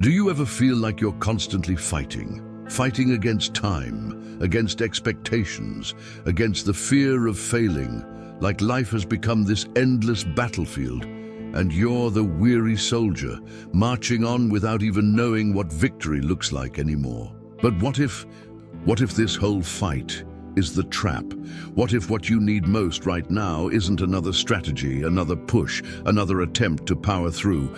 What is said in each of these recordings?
Do you ever feel like you're constantly fighting against time, against expectations, against the fear of failing, like life has become this endless battlefield, and you're the weary soldier, marching on without even knowing what victory looks like anymore? But what if this whole fight is the trap? What if what you need most right now isn't another strategy, another push, another attempt to power through,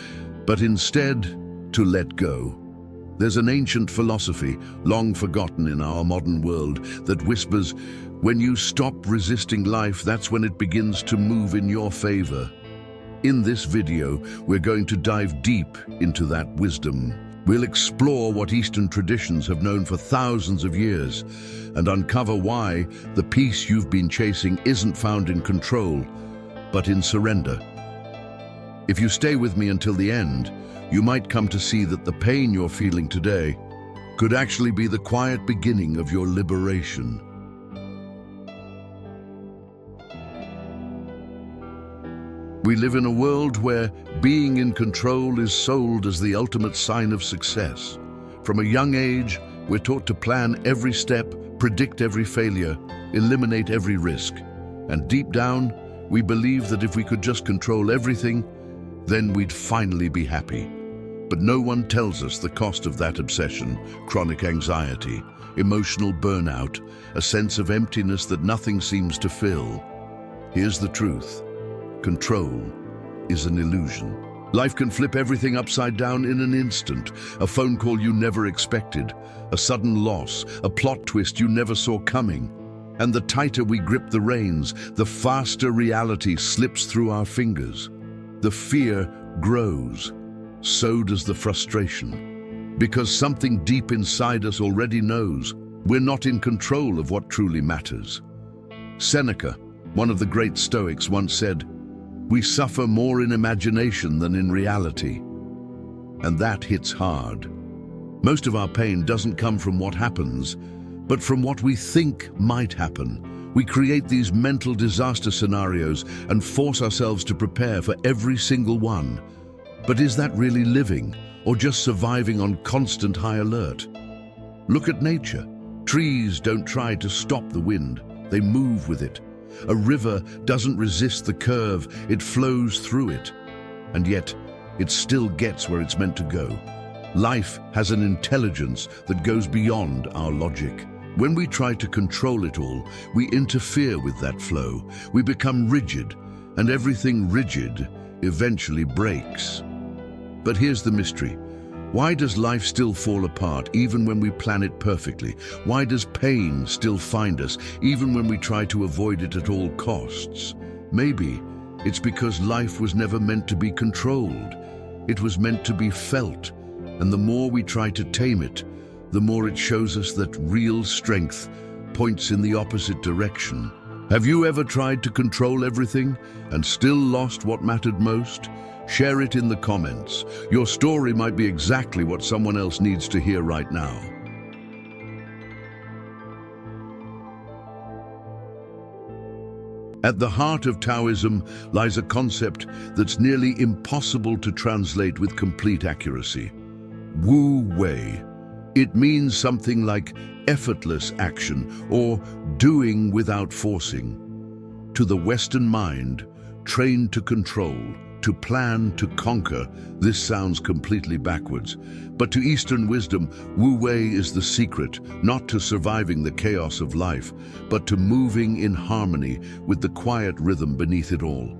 but instead to let go? There's an ancient philosophy, long forgotten in our modern world, that whispers, when you stop resisting life, that's when it begins to move in your favor. In this video, we're going to dive deep into that wisdom. We'll explore what Eastern traditions have known for thousands of years and uncover why the peace you've been chasing isn't found in control, but in surrender. If you stay with me until the end, you might come to see that the pain you're feeling today could actually be the quiet beginning of your liberation. We live in a world where being in control is sold as the ultimate sign of success. From a young age, we're taught to plan every step, predict every failure, eliminate every risk. And deep down, we believe that if we could just control everything, then we'd finally be happy. But no one tells us the cost of that obsession: chronic anxiety, emotional burnout, a sense of emptiness that nothing seems to fill. Here's the truth: control is an illusion. Life can flip everything upside down in an instant. A phone call you never expected, a sudden loss, a plot twist you never saw coming. And the tighter we grip the reins, the faster reality slips through our fingers. The fear grows. So does the frustration. Because something deep inside us already knows we're not in control of what truly matters. Seneca, one of the great Stoics, once said, "We suffer more in imagination than in reality." And that hits hard. Most of our pain doesn't come from what happens, but from what we think might happen. We create these mental disaster scenarios and force ourselves to prepare for every single one. But is that really living, or just surviving on constant high alert? Look at nature. Trees don't try to stop the wind, they move with it. A river doesn't resist the curve, it flows through it. And yet, it still gets where it's meant to go. Life has an intelligence that goes beyond our logic. When we try to control it all, we interfere with that flow. We become rigid, and everything rigid eventually breaks. But here's the mystery. Why does life still fall apart even when we plan it perfectly? Why does pain still find us even when we try to avoid it at all costs? Maybe it's because life was never meant to be controlled. It was meant to be felt. And the more we try to tame it, the more it shows us that real strength points in the opposite direction. Have you ever tried to control everything and still lost what mattered most? Share it in the comments. Your story might be exactly what someone else needs to hear right now. At the heart of Taoism lies a concept that's nearly impossible to translate with complete accuracy: Wu Wei. It means something like effortless action or doing without forcing. To the Western mind, trained to control, to plan, to conquer, this sounds completely backwards. But to Eastern wisdom, Wu Wei is the secret, not to surviving the chaos of life, but to moving in harmony with the quiet rhythm beneath it all.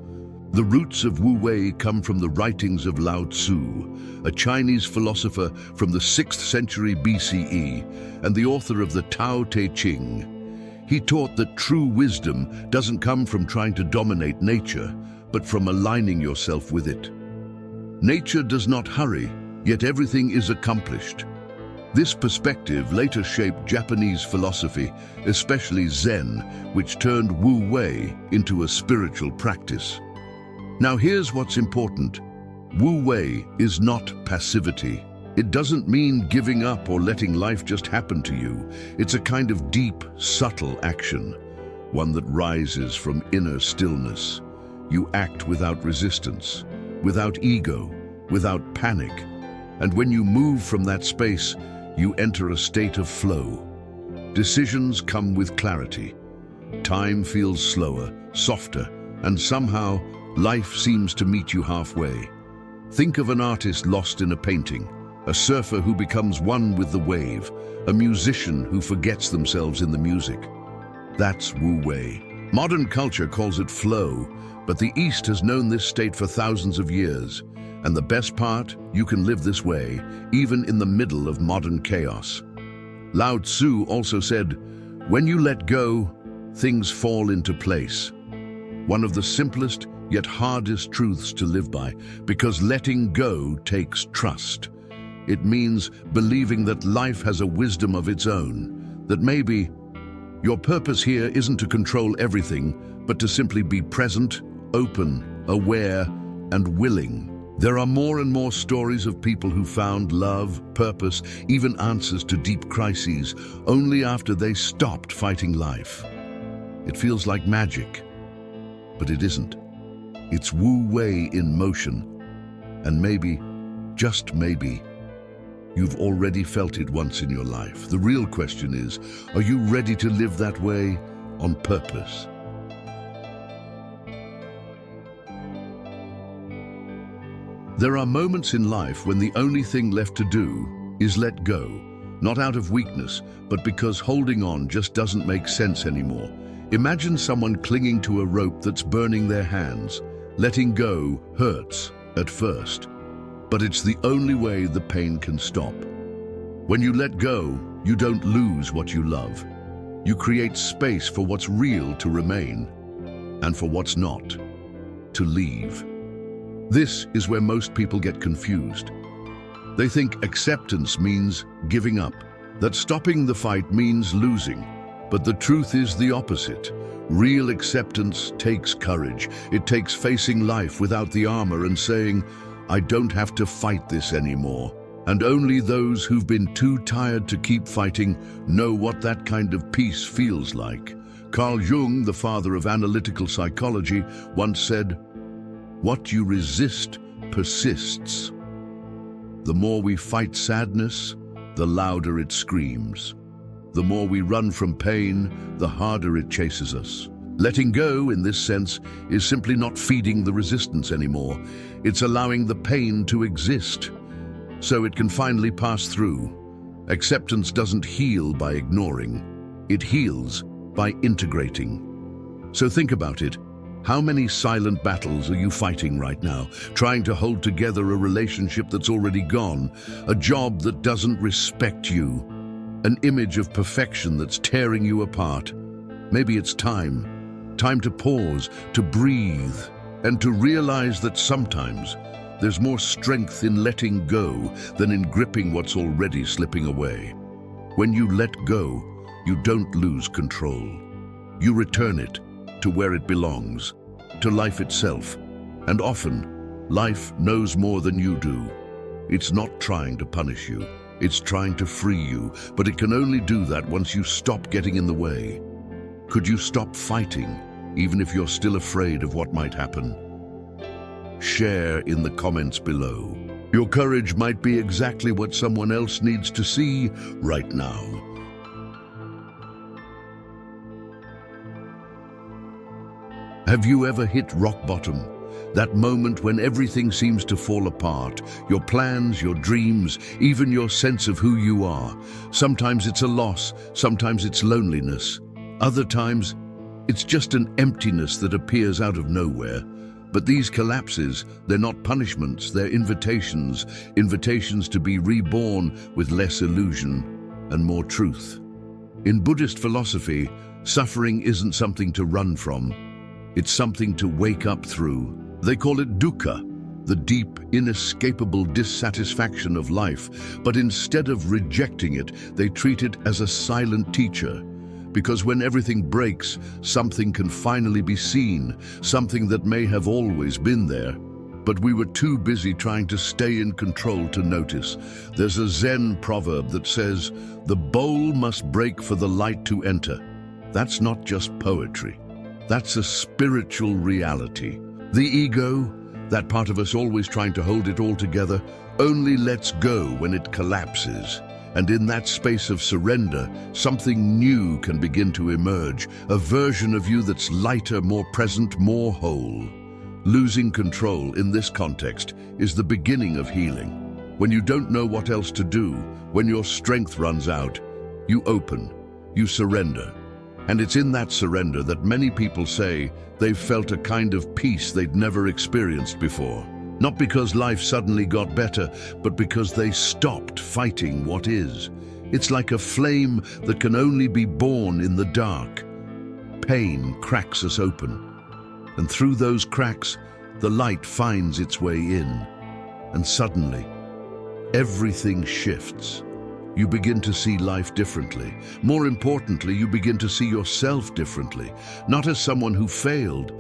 The roots of Wu Wei come from the writings of Lao Tzu, a Chinese philosopher from the 6th century BCE and the author of the Tao Te Ching. He taught that true wisdom doesn't come from trying to dominate nature, but from aligning yourself with it. Nature does not hurry, yet everything is accomplished. This perspective later shaped Japanese philosophy, especially Zen, which turned Wu Wei into a spiritual practice. Now here's what's important. Wu Wei is not passivity. It doesn't mean giving up or letting life just happen to you. It's a kind of deep, subtle action, one that rises from inner stillness. You act without resistance, without ego, without panic. And when you move from that space, you enter a state of flow. Decisions come with clarity. Time feels slower, softer, and somehow life seems to meet you halfway. Think of an artist lost in a painting, a surfer who becomes one with the wave, a musician who forgets themselves in the music. That's Wu Wei. Modern culture calls it flow, but the East has known this state for thousands of years. And the best part, you can live this way, even in the middle of modern chaos. Lao Tzu also said, "When you let go, things fall into place." One of the simplest yet hardest truths to live by, because letting go takes trust. It means believing that life has a wisdom of its own, that maybe your purpose here isn't to control everything, but to simply be present, open, aware, and willing. There are more and more stories of people who found love, purpose, even answers to deep crises, only after they stopped fighting life. It feels like magic, but it isn't. It's Wu Wei in motion. And maybe, just maybe, you've already felt it once in your life. The real question is, are you ready to live that way on purpose? There are moments in life when the only thing left to do is let go, not out of weakness, but because holding on just doesn't make sense anymore. Imagine someone clinging to a rope that's burning their hands. Letting go hurts at first, but it's the only way the pain can stop. When you let go, you don't lose what you love. You create space for what's real to remain, and for what's not, to leave. This is where most people get confused. They think acceptance means giving up, that stopping the fight means losing. But the truth is the opposite. Real acceptance takes courage. It takes facing life without the armor and saying, "I don't have to fight this anymore." And only those who've been too tired to keep fighting know what that kind of peace feels like. Carl Jung, the father of analytical psychology, once said, "What you resist persists." The more we fight sadness, the louder it screams. The more we run from pain, the harder it chases us. Letting go, in this sense, is simply not feeding the resistance anymore. It's allowing the pain to exist, so it can finally pass through. Acceptance doesn't heal by ignoring. It heals by integrating. So think about it. How many silent battles are you fighting right now? Trying to hold together a relationship that's already gone, a job that doesn't respect you, an image of perfection that's tearing you apart. Maybe it's time to pause, to breathe, and to realize that sometimes there's more strength in letting go than in gripping what's already slipping away. When you let go, you don't lose control. You return it to where it belongs, to life itself. And often, life knows more than you do. It's not trying to punish you. It's trying to free you, but it can only do that once you stop getting in the way. Could you stop fighting, even if you're still afraid of what might happen? Share in the comments below. Your courage might be exactly what someone else needs to see right now. Have you ever hit rock bottom? That moment when everything seems to fall apart, your plans, your dreams, even your sense of who you are. Sometimes it's a loss, sometimes it's loneliness. Other times, it's just an emptiness that appears out of nowhere. But these collapses, they're not punishments, they're invitations. Invitations to be reborn with less illusion and more truth. In Buddhist philosophy, suffering isn't something to run from. It's something to wake up through. They call it dukkha, the deep, inescapable dissatisfaction of life. But instead of rejecting it, they treat it as a silent teacher. Because when everything breaks, something can finally be seen, something that may have always been there. But we were too busy trying to stay in control to notice. There's a Zen proverb that says, "The bowl must break for the light to enter." That's not just poetry. That's a spiritual reality. The ego, that part of us always trying to hold it all together, only lets go when it collapses. And in that space of surrender, something new can begin to emerge, a version of you that's lighter, more present, more whole. Losing control in this context is the beginning of healing. When you don't know what else to do, when your strength runs out, you open, you surrender. And it's in that surrender that many people say they've felt a kind of peace they'd never experienced before. Not because life suddenly got better, but because they stopped fighting what is. It's like a flame that can only be born in the dark. Pain cracks us open. And through those cracks, the light finds its way in. And suddenly, everything shifts. You begin to see life differently. More importantly, you begin to see yourself differently, not as someone who failed,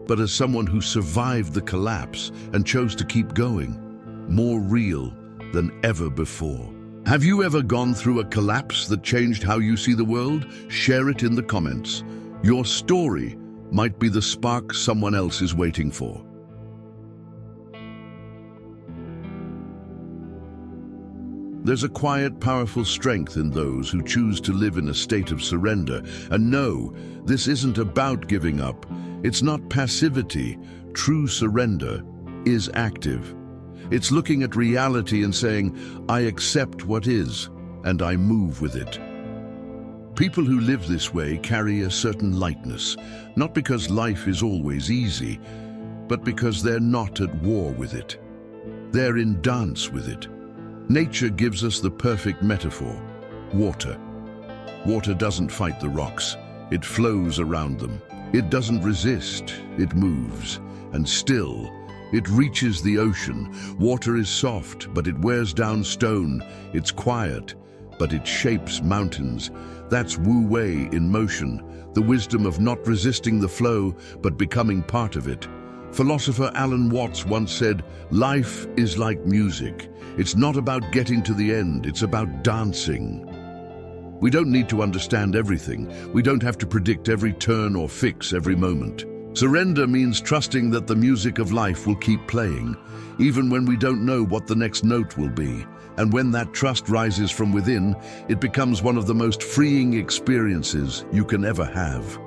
but as someone who survived the collapse and chose to keep going, more real than ever before. Have you ever gone through a collapse that changed how you see the world? Share it in the comments. Your story might be the spark someone else is waiting for. There's a quiet, powerful strength in those who choose to live in a state of surrender. And no, this isn't about giving up. It's not passivity. True surrender is active. It's looking at reality and saying, I accept what is, and I move with it. People who live this way carry a certain lightness, not because life is always easy, but because they're not at war with it. They're in dance with it. Nature gives us the perfect metaphor: water. Water doesn't fight the rocks, it flows around them. It doesn't resist, it moves. And still, it reaches the ocean. Water is soft, but it wears down stone. It's quiet, but it shapes mountains. That's Wu Wei in motion, the wisdom of not resisting the flow, but becoming part of it. Philosopher Alan Watts once said, life is like music. It's not about getting to the end, it's about dancing. We don't need to understand everything. We don't have to predict every turn or fix every moment. Surrender means trusting that the music of life will keep playing, even when we don't know what the next note will be. And when that trust rises from within, it becomes one of the most freeing experiences you can ever have.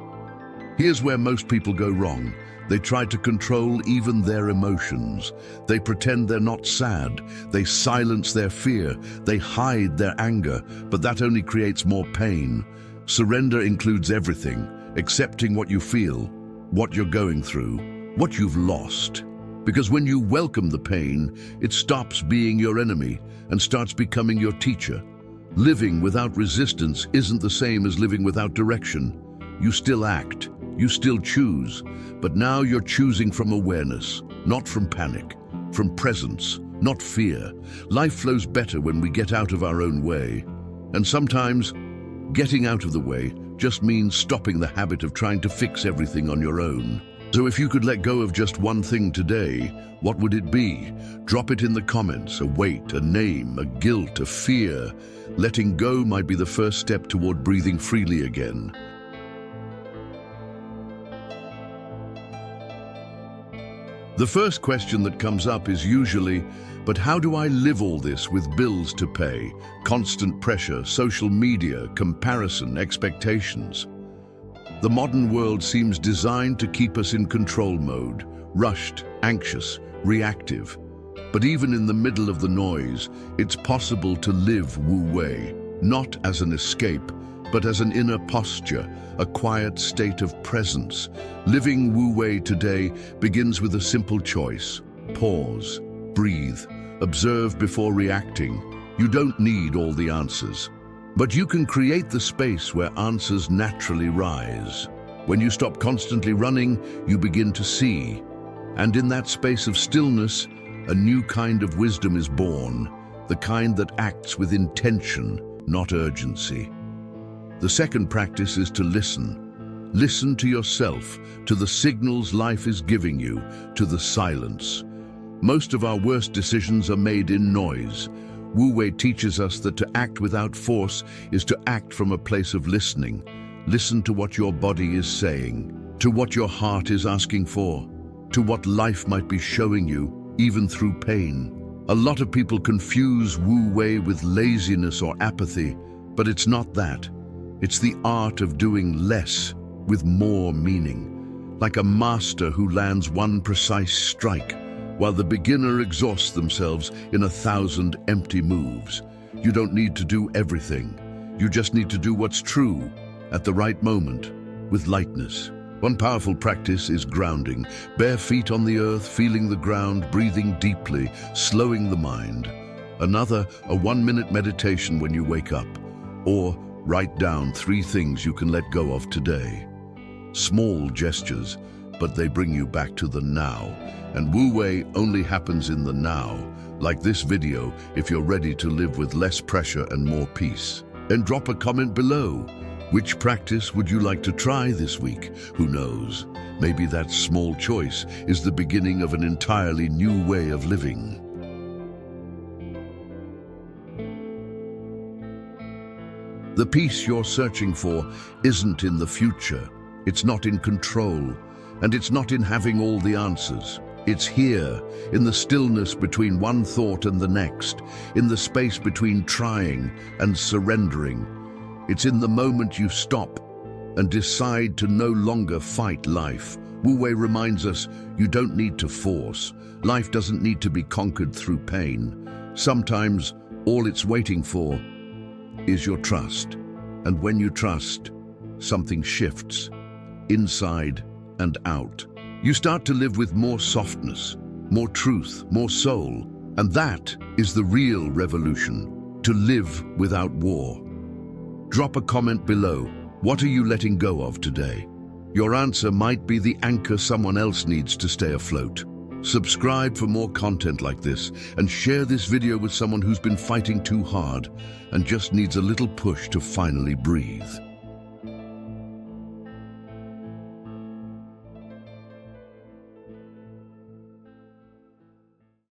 Here's where most people go wrong. They try to control even their emotions. They pretend they're not sad. They silence their fear. They hide their anger, but that only creates more pain. Surrender includes everything, accepting what you feel, what you're going through, what you've lost. Because when you welcome the pain, it stops being your enemy and starts becoming your teacher. Living without resistance isn't the same as living without direction. You still act, you still choose, but now you're choosing from awareness, not from panic, from presence, not fear. Life flows better when we get out of our own way. And sometimes, getting out of the way just means stopping the habit of trying to fix everything on your own. So if you could let go of just one thing today, what would it be? Drop it in the comments. A weight, a name, a guilt, a fear. Letting go might be the first step toward breathing freely again. The first question that comes up is usually, but how do I live all this with bills to pay, constant pressure, social media, comparison, expectations? The modern world seems designed to keep us in control mode, rushed, anxious, reactive. But even in the middle of the noise, it's possible to live Wu Wei, not as an escape, but as an inner posture, a quiet state of presence. Living Wu Wei today begins with a simple choice: pause, breathe, observe before reacting. You don't need all the answers, but you can create the space where answers naturally rise. When you stop constantly running, you begin to see. And in that space of stillness, a new kind of wisdom is born, the kind that acts with intention, not urgency. The second practice is to listen. Listen to yourself, to the signals life is giving you, to the silence. Most of our worst decisions are made in noise. Wu Wei teaches us that to act without force is to act from a place of listening. Listen to what your body is saying, to what your heart is asking for, to what life might be showing you, even through pain. A lot of people confuse Wu Wei with laziness or apathy, but it's not that. It's the art of doing less with more meaning, like a master who lands one precise strike, while the beginner exhausts themselves in 1,000 empty moves. You don't need to do everything. You just need to do what's true at the right moment, with lightness. One powerful practice is grounding, bare feet on the earth, feeling the ground, breathing deeply, slowing the mind. Another, a 1-minute meditation when you wake up, or write down 3 things you can let go of today. Small gestures, but they bring you back to the now. And Wu Wei only happens in the now, like this video, if you're ready to live with less pressure and more peace. And drop a comment below. Which practice would you like to try this week? Who knows? Maybe that small choice is the beginning of an entirely new way of living. The peace you're searching for isn't in the future. It's not in control, and it's not in having all the answers. It's here, in the stillness between one thought and the next, in the space between trying and surrendering. It's in the moment you stop and decide to no longer fight life. Wu Wei reminds us you don't need to force. Life doesn't need to be conquered through pain. Sometimes all it's waiting for is your trust. And when you trust, something shifts, inside and out. You start to live with more softness, more truth, more soul. And that is the real revolution, to live without war. Drop a comment below. What are you letting go of today? Your answer might be the anchor someone else needs to stay afloat. Subscribe for more content like this, and share this video with someone who's been fighting too hard and just needs a little push to finally breathe.